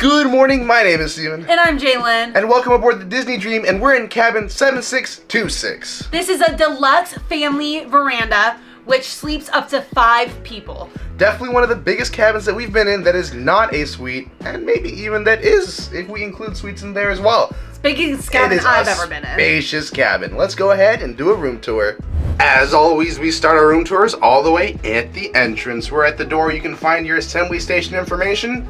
Good morning, my name is Steven. And I'm Jalen. And welcome aboard the Disney Dream, and we're in cabin 7626. This is a deluxe family veranda, which sleeps up to 5 people. Definitely one of the biggest cabins that we've been in that is not a suite, and maybe even that is, if we include suites in there as well. It's the biggest cabin I've ever been in. Spacious cabin. Let's go ahead and do a room tour. As always, we start our room tours all the way at the entrance. Where at the door you can find your assembly station information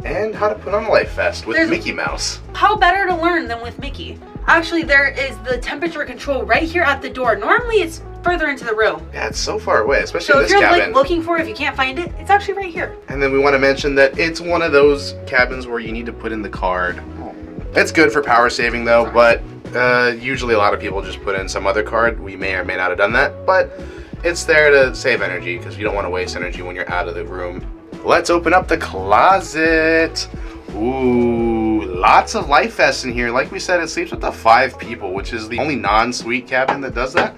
and how to put on a life vest with Mickey Mouse. How better to learn than with Mickey? Actually, there is the temperature control right here at the door. Normally it's further into the room. Yeah, it's so far away, especially in this cabin. So if you're looking for it, if you can't find it, it's actually right here. And then we want to mention that it's one of those cabins where you need to put in the card. It's good for power saving though, but usually a lot of people just put in some other card. We may or may not have done that, but it's there to save energy because you don't want to waste energy when you're out of the room. Let's open up the closet. Ooh, lots of life vests in here. Like we said, it sleeps with the 5 people, which is the only non-suite cabin that does that.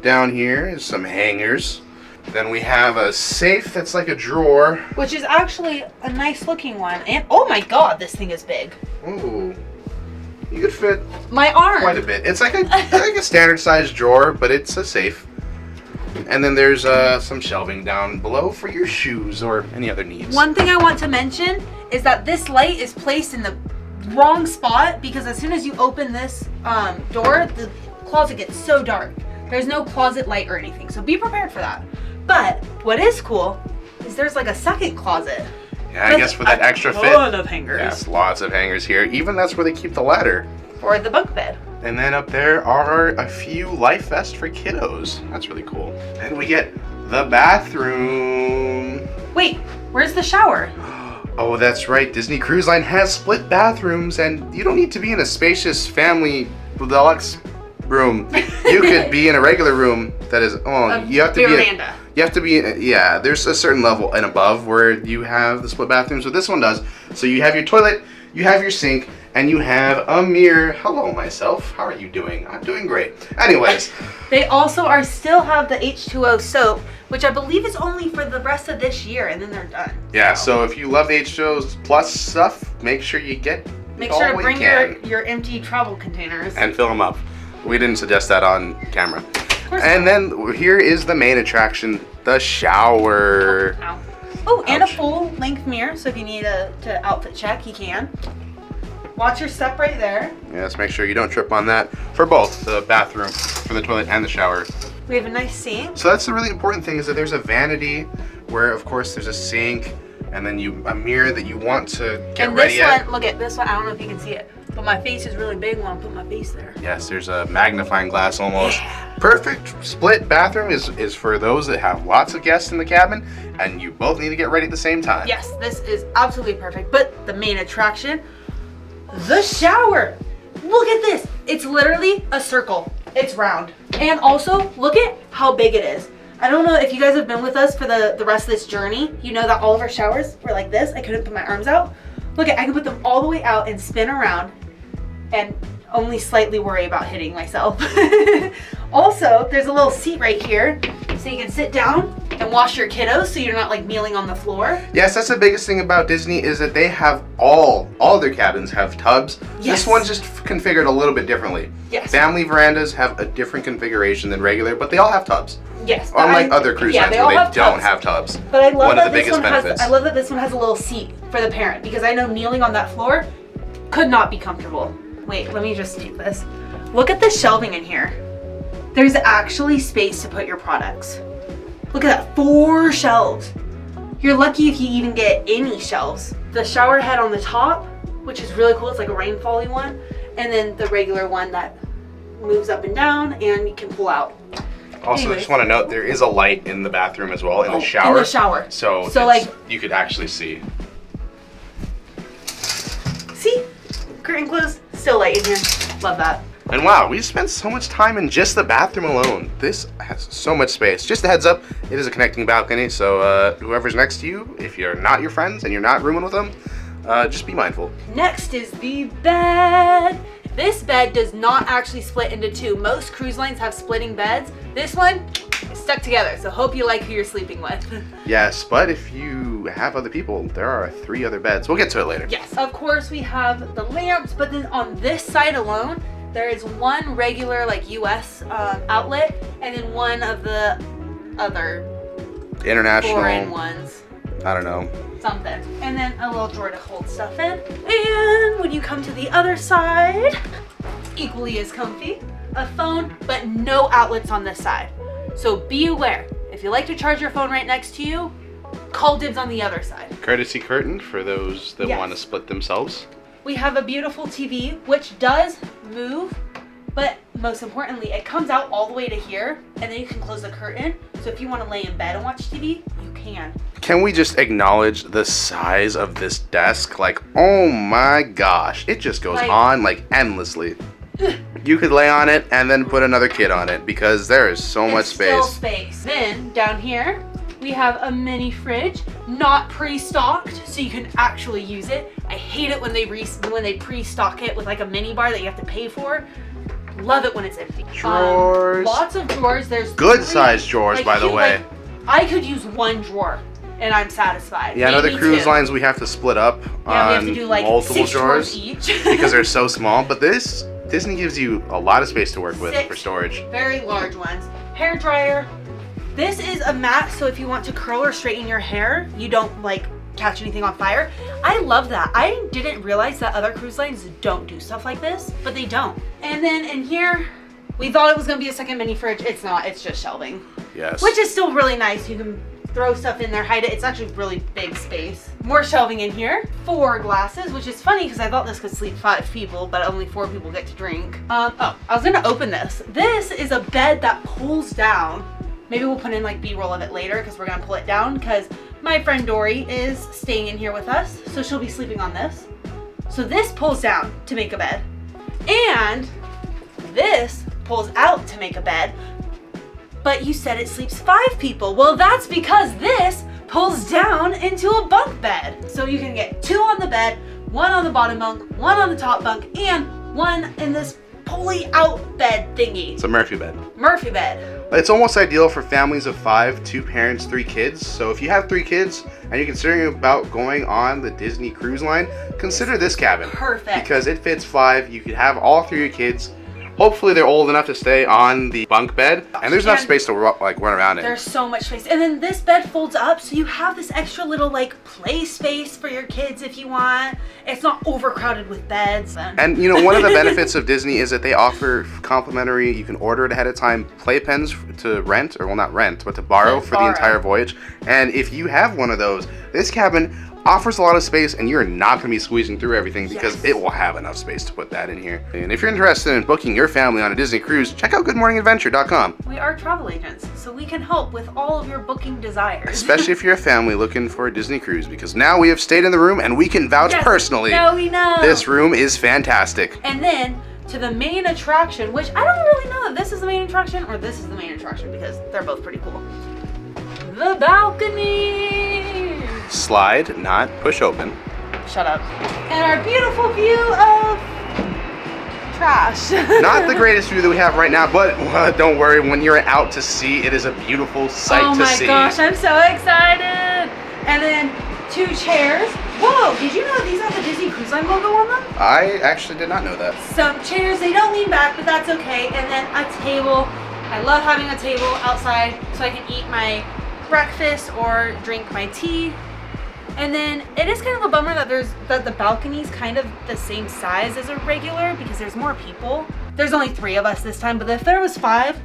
Down here is some hangers. Then we have a safe that's like a drawer. Which is actually a nice looking one. And oh my god, this thing is big. Ooh, you could fit my arm quite a bit. It's like a standard sized drawer, but it's a safe. And then there's some shelving down below for your shoes or any other needs. One thing I want to mention is that this light is placed in the wrong spot because as soon as you open this door, the closet gets so dark. There's no closet light or anything, so be prepared for that. But what is cool is there's like a second closet. Yeah, I guess for that extra fit. A ton of hangers. Yes, lots of hangers here. Even that's where they keep the ladder. Or the bunk bed. And then up there are a few life vests for kiddos. That's really cool. And we get the bathroom. Wait, where's the shower? Oh, that's right. Disney Cruise Line has split bathrooms, and you don't need to be in a spacious family deluxe room. You could be in a regular room that is, you have to Veranda. Yeah, there's a certain level and above where you have the split bathrooms, but this one does. So you have your toilet, you have your sink, and you have a mirror. Hello, myself. How are you doing? I'm doing great. Anyways. They also still have the H2O soap, which I believe is only for the rest of this year, and then they're done. Yeah, so if you love the H2O plus stuff, make sure you get Make sure to bring your empty travel containers. And fill them up. We didn't suggest that on camera. And then here is the main attraction, the shower. Oh, and a full-length mirror, so if you need to outfit check, you can. Watch your step right there. Yes, make sure you don't trip on that for both the bathroom, for the toilet and the shower. We have a nice sink. So that's the really important thing is that there's a vanity where, of course, there's a sink and then a mirror that you want to get ready at. Look at this one. I don't know if you can see it, but my face is really big when I put my face there. Yes, there's a magnifying glass almost. Yeah. Perfect split bathroom is for those that have lots of guests in the cabin and you both need to get ready at the same time. Yes, this is absolutely perfect. But the main attraction, the shower. Look at this. It's literally a circle. It's round. And also, look at how big it is. I don't know if you guys have been with us for the rest of this journey. You know that all of our showers were like this. I couldn't put my arms out. Look at, I can put them all the way out and spin around and only slightly worry about hitting myself. Also, there's a little seat right here so you can sit down and wash your kiddos so you're not like kneeling on the floor. Yes, that's the biggest thing about Disney is that they have all their cabins have tubs. Yes. This one's just configured a little bit differently. Yes. Family verandas have a different configuration than regular, but they all have tubs. Yes. Unlike other cruise lines where they don't have tubs. But I love one that of the biggest benefits. I love that this one has a little seat for the parent because I know kneeling on that floor could not be comfortable. Wait, let me just take this. Look at the shelving in here. There's actually space to put your products. Look at that, 4 shelves. You're lucky if you even get any shelves. The shower head on the top, which is really cool. It's like a rainfall-y one. And then the regular one that moves up and down and you can pull out. Also, I just want to note there is a light in the bathroom as well, in the shower. In the shower. So like you could actually see. See? Curtain closed, still light in here. Love that. And wow, we spent so much time in just the bathroom alone. This has so much space. Just a heads up, it is a connecting balcony, so whoever's next to you, if you're not your friends and you're not rooming with them, just be mindful. Next is the bed. This bed does not actually split into 2. Most cruise lines have splitting beds. This one is stuck together, so hope you like who you're sleeping with. Yes, but if you you have other people, there are 3 other beds. We'll get to it later. Yes, of course we have the lamps, but then on this side alone, there is one regular like US outlet, and then one of the other International. foreign ones. I don't know. Something. And then a little drawer to hold stuff in. And when you come to the other side, equally as comfy, a phone, but no outlets on this side. So be aware, if you like to charge your phone right next to you, call dibs on the other side. Courtesy curtain for those that Yes. want to split themselves. We have a beautiful TV, which does move, but most importantly, it comes out all the way to here, and then you can close the curtain. So if you want to lay in bed and watch TV, you can. Can we just acknowledge the size of this desk? Like, oh my gosh, it just goes on like endlessly. You could lay on it and then put another kid on it because there is so much Still space. space. Then down here, we have a mini fridge, not pre-stocked, so you can actually use it. I hate it when they pre-stock it with like a mini bar that you have to pay for. Love it when it's empty. Drawers. Lots of drawers. There's Good 3, sized drawers, like, by the huge, way. like, I could use 1 drawer and I'm satisfied. Yeah, I know the Maybe cruise 2. lines we have to split up Yeah, we have on to do like multiple 6 drawers each. because they're so small. But this Disney gives you a lot of space to work with 6 for storage. very large ones. Hair dryer. This is a mat, so if you want to curl or straighten your hair, you don't like catch anything on fire. I love that. I didn't realize that other cruise lines don't do stuff like this, but they don't. And then in here, we thought it was gonna be a second mini fridge. It's not, it's just shelving. Yes. Which is still really nice. You can throw stuff in there, hide it. It's actually really big space. More shelving in here. 4 glasses, which is funny because I thought this could sleep 5 people, but only 4 people get to drink. Oh, I was gonna open this. This is a bed that pulls down. Maybe we'll put in like B-roll of it later because we're gonna pull it down because my friend Dory is staying in here with us, so she'll be sleeping on this. So this pulls down to make a bed. And this pulls out to make a bed. But you said it sleeps 5 people. Well, that's because this pulls down into a bunk bed. So you can get 2 on the bed, 1 on the bottom bunk, 1 on the top bunk, and 1 in this pulley out bed thingy. It's a Murphy bed. Murphy bed. It's almost ideal for families of 5, 2 parents, 3 kids. So if you have 3 kids and you're considering about going on the Disney Cruise Line, consider this cabin. Perfect. Because it fits 5. You could have all 3 of your kids. Hopefully they're old enough to stay on the bunk bed, and there's enough space to like run around in. There's so much space. And then this bed folds up, so you have this extra little like play space for your kids if you want. It's not overcrowded with beds. And you know, one of the benefits of Disney is that they offer complimentary, you can order it ahead of time, playpens to rent, or well not rent, but to borrow for the entire voyage. And if you have one of those, this cabin offers a lot of space and you're not going to be squeezing through everything because it will have enough space to put that in here. And if you're interested in booking your family on a Disney cruise, check out goodmorningadventure.com. We are travel agents, so we can help with all of your booking desires. Especially if you're a family looking for a Disney cruise, because now we have stayed in the room and we can vouch personally. No, we know. This room is fantastic. And then to the main attraction, which I don't really know if this is the main attraction or this is the main attraction because they're both pretty cool. The balcony. Slide, not push open. Shut up. And our beautiful view of trash. Not the greatest view that we have right now, but don't worry, when you're out to sea, it is a beautiful sight to see. Oh my gosh, I'm so excited. And then 2 chairs. Whoa, did you know these have the Disney Cruise Line logo on them? I actually did not know that. Some chairs, they don't lean back, but that's okay. And then a table. I love having a table outside so I can eat my breakfast or drink my tea. And then it is kind of a bummer that the balcony's kind of the same size as a regular because there's more people. There's only 3 of us this time, but if there was 5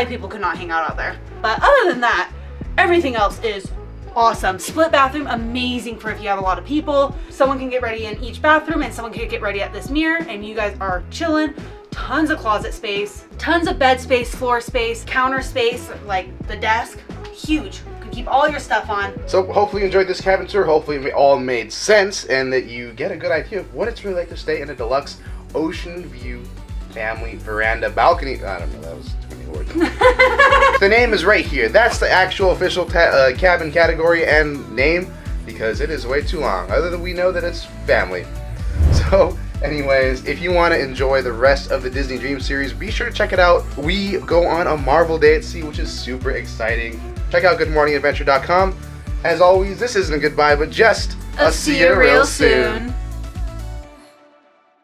people could not hang out there. But other than that, everything else is awesome. Split bathroom, amazing for if you have a lot of people. Someone can get ready in each bathroom and someone can get ready at this mirror and you guys are chilling. Tons of closet space, tons of bed space, floor space, counter space, like the desk, huge. Keep all your stuff on. So hopefully you enjoyed this cabin tour. Hopefully it all made sense and that you get a good idea of what it's really like to stay in a Deluxe Oceanview family veranda balcony. I don't know, that was too many words. The name is right here. That's the actual official cabin category and name because it is way too long. Other than we know that it's family. So anyways, if you want to enjoy the rest of the Disney Dream series, be sure to check it out. We go on a Marvel Day at Sea, which is super exciting. Check out goodmorningadventure.com. As always, this isn't a goodbye, but just I'll see you real soon.